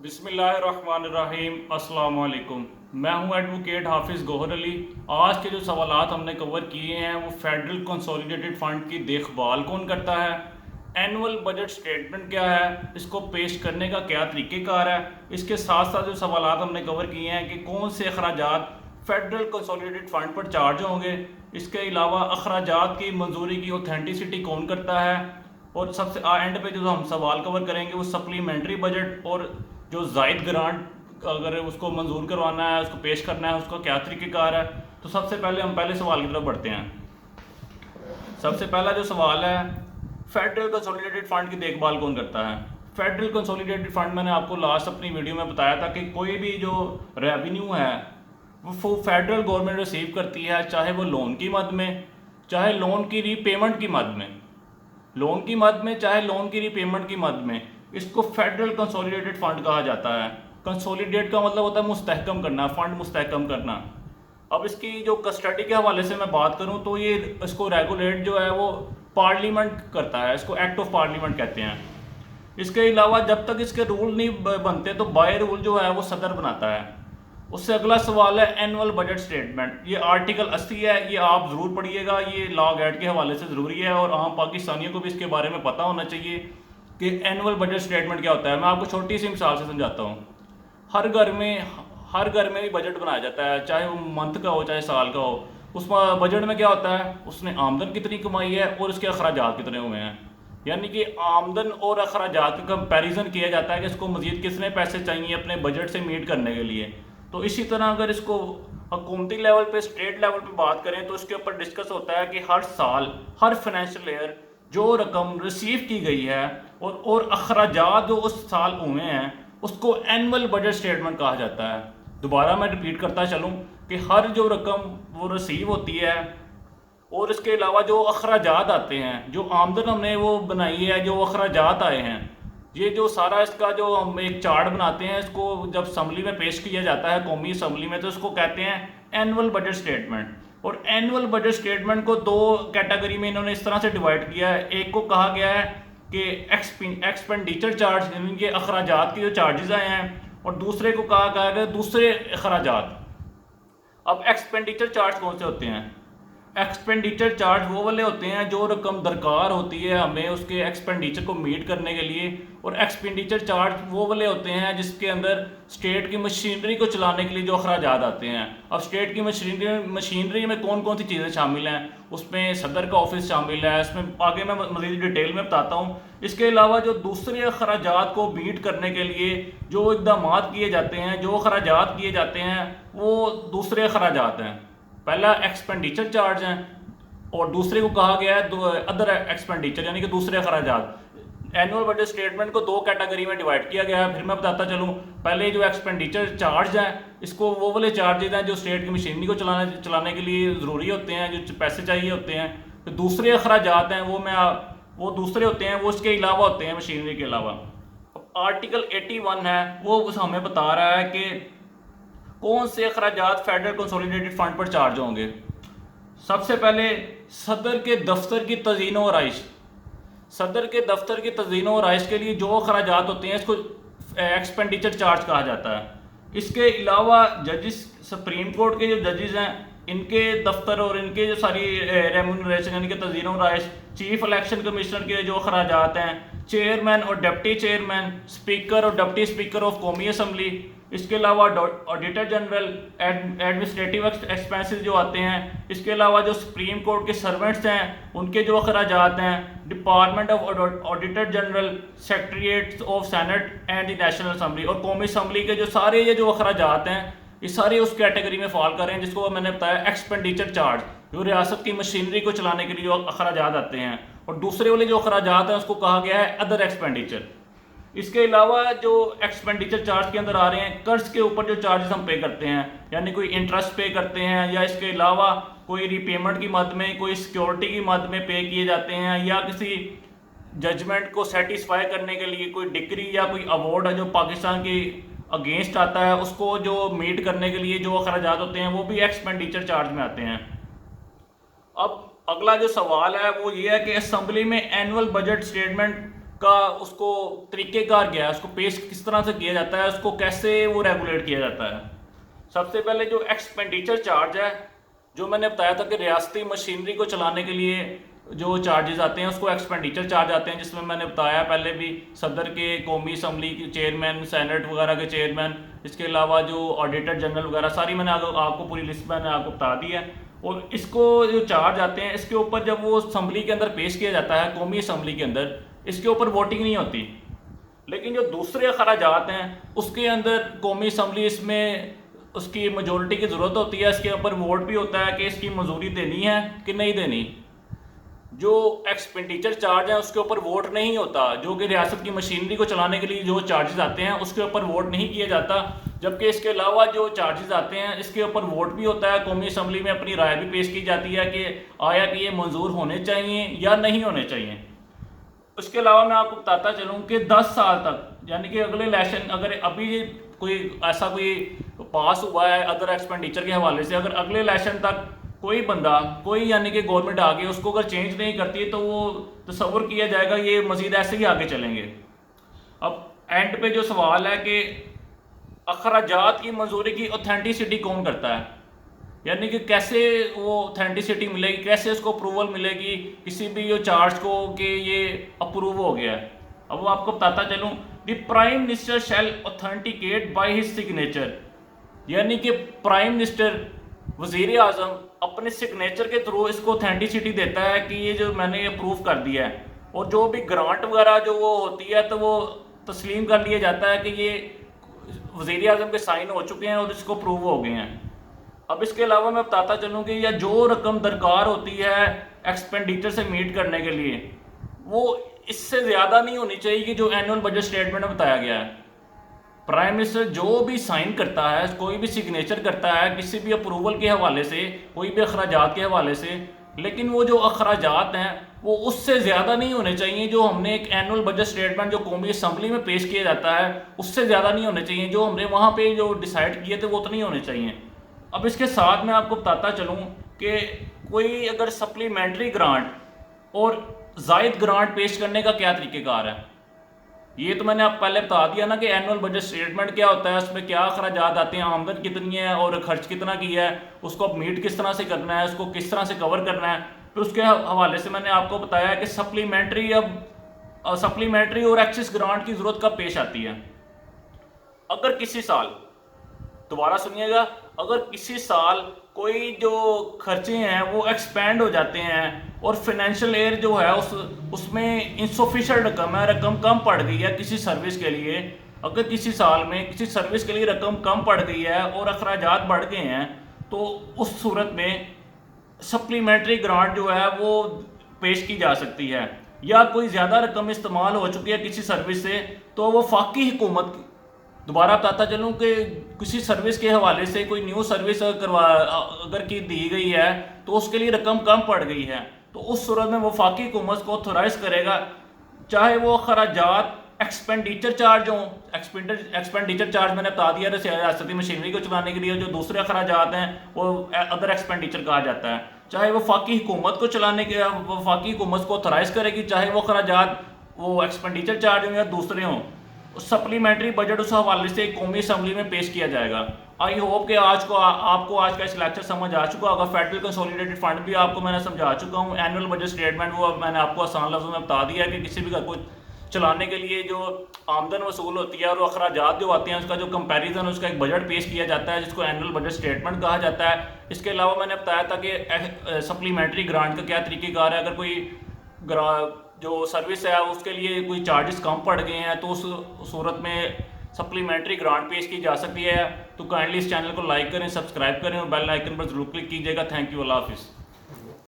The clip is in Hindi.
बिस्मिल्लाहिर्रहमानिर्रहीम अस्सलाम वालेकुम। मैं हूं एडवोकेट हाफिज़ गौहर अली। आज के जो सवालात हमने कवर किए हैं वो फेडरल कंसोलिडेटेड फ़ंड की देखभाल कौन करता है, एनुअल बजट स्टेटमेंट क्या है, इसको पेश करने का क्या तरीक़ेकार है। इसके साथ साथ जो सवालात हमने कवर किए हैं कि कौन से अखराजात फेडरल कंसोलिडेटेड फ़ंड पर चार्ज होंगे, इसके अलावा अखराजात की मंजूरी की ऑथेंटिसिटी कौन करता है, और सबसे एंड पे जो हम सवाल कवर करेंगे वो सप्लीमेंट्री बजट और जो जायद ग्रांट अगर उसको मंजूर करवाना है, उसको पेश करना है, उसका क्या तरीक़ेकार है। तो सबसे पहले हम पहले सवाल की तरफ बढ़ते हैं। सबसे पहला जो सवाल है, फेडरल कंसोलिडेटेड फ़ंड की देखभाल कौन करता है। फेडरल कंसोलिडेटेड फ़ंड मैंने आपको लास्ट अपनी वीडियो में बताया था कि कोई भी जो रेवेन्यू है वो फेडरल गवर्नमेंट रिसीव करती है, चाहे वो लोन की मद में, चाहे लोन की रीपेमेंट की मद में, चाहे लोन की रीपेमेंट की मद में। इसको फेडरल कंसोलिडेटेड फंड कहा जाता है। कंसोलिडेट का मतलब होता है मुस्तहकम करना, फंड मुस्तहकम करना। अब इसकी जो कस्टडी के हवाले से मैं बात करूं तो ये इसको रेगुलेट जो है वो पार्लियामेंट करता है, इसको एक्ट ऑफ पार्लियामेंट कहते हैं। इसके अलावा जब तक इसके रूल नहीं बनते तो बाय रूल जो है वो सदर बनाता है। उससे अगला सवाल है एनुअल बजट स्टेटमेंट। ये आर्टिकल 80 है, ये आप ज़रूर पढ़िएगा, ये लॉ गाइड के हवाले से ज़रूरी है और आम पाकिस्तानियों को भी इसके बारे में पता होना चाहिए कि एनुअल बजट स्टेटमेंट क्या होता है। मैं आपको छोटी सी मिसाल से समझाता हूँ। हर घर में भी बजट बनाया जाता है, चाहे वो मंथ का हो चाहे साल का हो। उस बजट में क्या होता है, उसने आमदन कितनी कमाई है और उसके अखराजात कितने हुए हैं। यानी कि आमदन और अखराजात का कंपैरिजन किया जाता है कि इसको मज़ीद कितने पैसे चाहिए अपने बजट से मीट करने के लिए। तो इसी तरह अगर इसको हुकूमती लेवल पे, स्टेट लेवल पे बात करें तो इसके ऊपर डिस्कस होता है कि हर साल, हर फाइनेंशियल ईयर जो रकम रिसीव की गई है और अखराजात जो उस साल हुए हैं उसको एनुअल बजट स्टेटमेंट कहा जाता है। दोबारा मैं रिपीट करता चलूँ कि हर जो रकम वो रिसीव होती है और इसके अलावा जो अखराजात आते हैं, जो आमदन हमने वो बनाई है, जो अखराजात आए हैं, ये जो सारा इसका जो हम एक चार्ट बनाते हैं, इसको जब असम्बली में पेश किया जाता है, कौमी असम्बली में, तो इसको कहते हैं एनुअल बजट स्टेटमेंट। और एनुअल बजट स्टेटमेंट को दो कैटेगरी में इन्होंने इस तरह से डिवाइड किया है। एक को कहा गया है कि एक्सपेंडिचर चार्ज, यानी कि अखराजात के जो चार्जेस आए हैं, और दूसरे को कहा गया दूसरे अखराजात। अब एक्सपेंडिचर चार्ज कौन से होते हैं? एक्सपेंडिचर चार्ज वो वाले होते हैं जो रकम दरकार होती है हमें उसके एक्सपेंडिचर को मीट करने के लिए, और एक्सपेंडिचर चार्ज वो वाले होते हैं जिसके अंदर स्टेट की मशीनरी को चलाने के लिए जो अखराजात आते हैं। अब स्टेट की मशीनरी में कौन कौन सी चीज़ें शामिल हैं, उसमें सदर का ऑफिस शामिल है, इसमें आगे मैं मज़ीद डिटेल में बताता हूँ। इसके अलावा जो दूसरे अखराजात को मीट करने के लिए जो इकदाम किए जाते हैं, जो अखराजात किए जाते हैं, वो दूसरे अखराजात हैं। पहला एक्सपेंडिचर चार्ज है और दूसरे को कहा गया है अदर एक्सपेंडिचर, यानी कि दूसरे अखराजात। एनुअल बजट स्टेटमेंट को दो कैटेगरी में डिवाइड किया गया है। फिर मैं बताता चलूँ, पहले जो एक्सपेंडिचर चार्ज है, इसको वो वाले चार्जेज हैं जो स्टेट की मशीनरी को चलाने के लिए ज़रूरी होते हैं, जो पैसे चाहिए होते हैं। तो दूसरे अखराजात हैं वो दूसरे होते हैं, वो इसके अलावा होते हैं, मशीनरी के अलावा। आर्टिकल 81 है, वो हमें बता रहा है कि कौन से अखराजात फेडरल कंसोलिडेटेड फंड पर चार्ज होंगे। सबसे पहले सदर के दफ्तर की तज़ीनो और आइश। सदर के दफ्तर की तज़ीनो और आइश के लिए जो अखराजात होते हैं इसको एक्सपेंडिचर चार्ज कहा जाता है। इसके अलावा जजिस, सुप्रीम कोर्ट के जो जजेस हैं, इनके दफ्तर और इनके जो सारी रेम्यूनरेशन, यानी कि तज़ीनो और आइश, चीफ इलेक्शन कमिश्नर के जो अखराजात हैं, चेयरमैन और डिप्टी चेयरमैन, स्पीकर और डिप्टी स्पीकर ऑफ कौमी असम्बली, इसके अलावा ऑडिटर जनरल, एडमिनिस्ट्रेटिव एक्सपेंसेस जो आते हैं, इसके अलावा जो सुप्रीम कोर्ट के सर्वेंट्स हैं उनके जो अखराजात हैं, department of auditor general, secretariat of senate and the national assembly, और कौमी असम्बली के जो सारे ये जो अखराजात हैं, ये सारे उस कैटेगरी में फॉल कर रहे हैं जिसको मैंने बताया एक्सपेंडिचर चार्ज, जो रियासत की मशीनरी को चलाने के लिए जो अखराजात आते हैं। और दूसरे वाले जो अखराजात हैं उसको कहा गया है अदर एक्सपेंडिचर। इसके अलावा जो एक्सपेंडिचर चार्ज के अंदर आ रहे हैं, कर्ज के ऊपर जो चार्जेस हम पे करते हैं, यानी कोई इंटरेस्ट पे करते हैं, या इसके अलावा कोई रीपेमेंट की मद में, कोई सिक्योरिटी की मद में पे किए जाते हैं, या किसी जजमेंट को सेटिस्फाई करने के लिए कोई डिक्री या कोई अवार्ड है जो पाकिस्तान के अगेंस्ट आता है, उसको जो मीट करने के लिए जो अखराजात होते हैं वो भी एक्सपेंडिचर चार्ज में आते हैं। अब अगला जो सवाल है वो ये है कि असम्बली में एनुअल बजट स्टेटमेंट का उसको तरीक़ेकार क्या है, उसको पेश किस तरह से किया जाता है, उसको कैसे वो रेगुलेट किया जाता है। सबसे पहले जो एक्सपेंडिचर चार्ज है, जो मैंने बताया था कि रियासती मशीनरी को चलाने के लिए जो चार्जेस आते हैं उसको एक्सपेंडिचर चार्ज आते हैं, जिसमें मैंने बताया पहले भी सदर के, कौमी असम्बली के चेयरमैन, सेनेट वगैरह के चेयरमैन, इसके अलावा जो ऑडिटर जनरल वगैरह सारी मैंने आपको पूरी लिस्ट मैंने आपको बता दी है। और इसको जो चार्ज आते हैं इसके ऊपर जब वो असम्बली के अंदर पेश किया जाता है, कौमी असम्बली के अंदर, इसके ऊपर वोटिंग नहीं होती। लेकिन जो दूसरे अखराजात हैं उसके अंदर कौमी असम्बली इसमें उसकी मेजोरिटी की ज़रूरत होती है, इसके ऊपर वोट भी होता है कि इसकी मजूरी देनी है कि नहीं देनी। जो एक्सपेंडिचर चार्ज है उसके ऊपर वोट नहीं होता, जो कि रियासत की मशीनरी को चलाने के लिए जो चार्जेस आते हैं उसके ऊपर वोट नहीं किया जाता। जबकि इसके अलावा जो चार्जेस आते हैं इसके ऊपर वोट भी होता है, कौमी असम्बली में अपनी राय भी पेश की जाती है कि आया कि ये मंजूर होने चाहिए या नहीं होने चाहिए। उसके अलावा मैं आपको बताता चलूँ कि 10 साल तक, यानी कि अगले इलेक्शन, अगर अभी कोई ऐसा कोई पास हुआ है अदर एक्सपेंडिचर के हवाले से, अगर अगले इलेक्शन तक कोई बंदा, कोई यानी कि गवर्नमेंट आगे उसको अगर चेंज नहीं करती तो वो तस्वर किया जाएगा ये मजीद ऐसे ही आगे चलेंगे। अब एंड पे जो सवाल है कि अखराजात की मंजूरी की ऑथेंटिसिटी कौन करता है, यानी कि कैसे वो ऑथेंटिसिटी मिलेगी, कैसे उसको अप्रूवल मिलेगी किसी भी जो चार्ज को कि ये अप्रूव हो गया है। अब वो आपको बताता चलूँ, the prime minister shell authenticate by his signature, यानी कि प्राइम मिनिस्टर, वजीर आजम अपने सिग्नेचर के थ्रू इसको ऑथेंटिसिटी देता है कि ये जो मैंने अप्रूव कर दिया है। और जो भी ग्रांट वगैरह जो वो होती है तो वो तस्लीम कर लिया जाता है कि ये वजीर आजम के साइन हो चुके हैं और इसको अप्रूव हो गए हैं। अब इसके अलावा मैं बताता चलूँ कि या जो रकम दरकार होती है एक्सपेंडिचर से मीट करने के लिए, वो इससे ज़्यादा नहीं होनी चाहिए कि जो एनुअल बजट स्टेटमेंट में बताया गया है। प्राइम मिनिस्टर जो भी साइन करता है, कोई भी सिग्नेचर करता है किसी भी अप्रूवल के हवाले से, कोई भी अखराजात के हवाले से, लेकिन वो जो अखराजात हैं वो उससे ज़्यादा नहीं होने चाहिए जो हमने एक एनुअल बजट स्टेटमेंट जो कौमी असम्बली में पेश किया जाता है उससे ज़्यादा नहीं होने चाहिए। जो हमने वहाँ पे जो डिसाइड किए थे वो तो नहीं होने चाहिए। अब इसके साथ मैं आपको बताता चलूँ कि कोई अगर सप्लीमेंट्री ग्रांट और जायद ग्रांट पेश करने का क्या तरीक़ेकार है, ये तो मैंने आप पहले बता दिया ना कि एनुअल बजट स्टेटमेंट क्या होता है, उसमें क्या अखराजात आते हैं, आमदन कितनी है और खर्च कितना किया है, उसको अब मीट किस तरह से करना है, उसको किस तरह से कवर करना है। फिर उसके हवाले से मैंने आपको बताया कि सप्लीमेंट्री और एक्सिस ग्रांट की ज़रूरत कब पेश आती है। अगर किसी साल, दोबारा सुनिएगा, अगर किसी साल कोई जो खर्चे हैं वो एक्सपेंड हो जाते हैं और फाइनेंशियल ईयर जो है उसमें इंसफिशिएंट रकम है, रकम कम पड़ गई है किसी सर्विस के लिए, अगर किसी साल में किसी सर्विस के लिए रकम कम पड़ गई है और अखराजात बढ़ गए हैं, तो उस सूरत में सप्लीमेंट्री ग्रांट जो है वो पेश की जा सकती है। या कोई ज़्यादा रकम इस्तेमाल हो चुकी है किसी सर्विस से, तो वो वफाकी हुकूमत, दोबारा बताता चलूँ कि किसी सर्विस के हवाले से कोई न्यू सर्विस अगर की दी गई है तो उसके लिए रकम कम पड़ गई है, तो उस सूरत में वफाकी हुकूमत को ऑथोराइज करेगा, चाहे वो खराजात एक्सपेंडिचर चार्ज हों। एक्सपेंडिचर चार्ज मैंने बता दिया रियासती मशीनरी को चलाने के लिए जो दूसरे अखराजात हैं वो अदर एक्सपेंडिचर कहा जाता है। चाहे वफाकी हुकूमत को चलाने के, वफाकी हुकूमत को ऑथोराइज करेगी, चाहे वो खराजात वो एक्सपेंडिचर चार्ज हों या दूसरे हों। सप्लीमेंट्री बजट उस हवाले से कौमी असम्बली में पेश किया जाएगा। आई होप कि आपको आज का इस लेक्चर समझ आ चुका होगा। फेडरल कंसोलिडेटेड फंड भी आपको मैंने समझा चुका हूँ। एनुअल बजट स्टेटमेंट वो मैंने आपको आसान लफ्ज़ों में बता दिया है कि किसी भी घर को चलाने के लिए जो आमदन वसूल होती है और अखराजात जो आते हैं उसका जो कंपैरिजन, उसका एक बजट पेश किया जाता है जिसको एनुअल बजट स्टेटमेंट कहा जाता है। इसके अलावा मैंने बताया था कि सप्लीमेंट्री ग्रांट का क्या तरीक़ेकार है। अगर कोई जो सर्विस है उसके लिए कोई चार्जेस कम पड़ गए हैं तो उस सूरत में सप्लीमेंट्री ग्रांट पेश की जा सकती है। तो काइंडली इस चैनल को लाइक करें, सब्सक्राइब करें और बेल आइकन पर जरूर क्लिक कीजिएगा। थैंक यू, अल्लाह हाफिज़।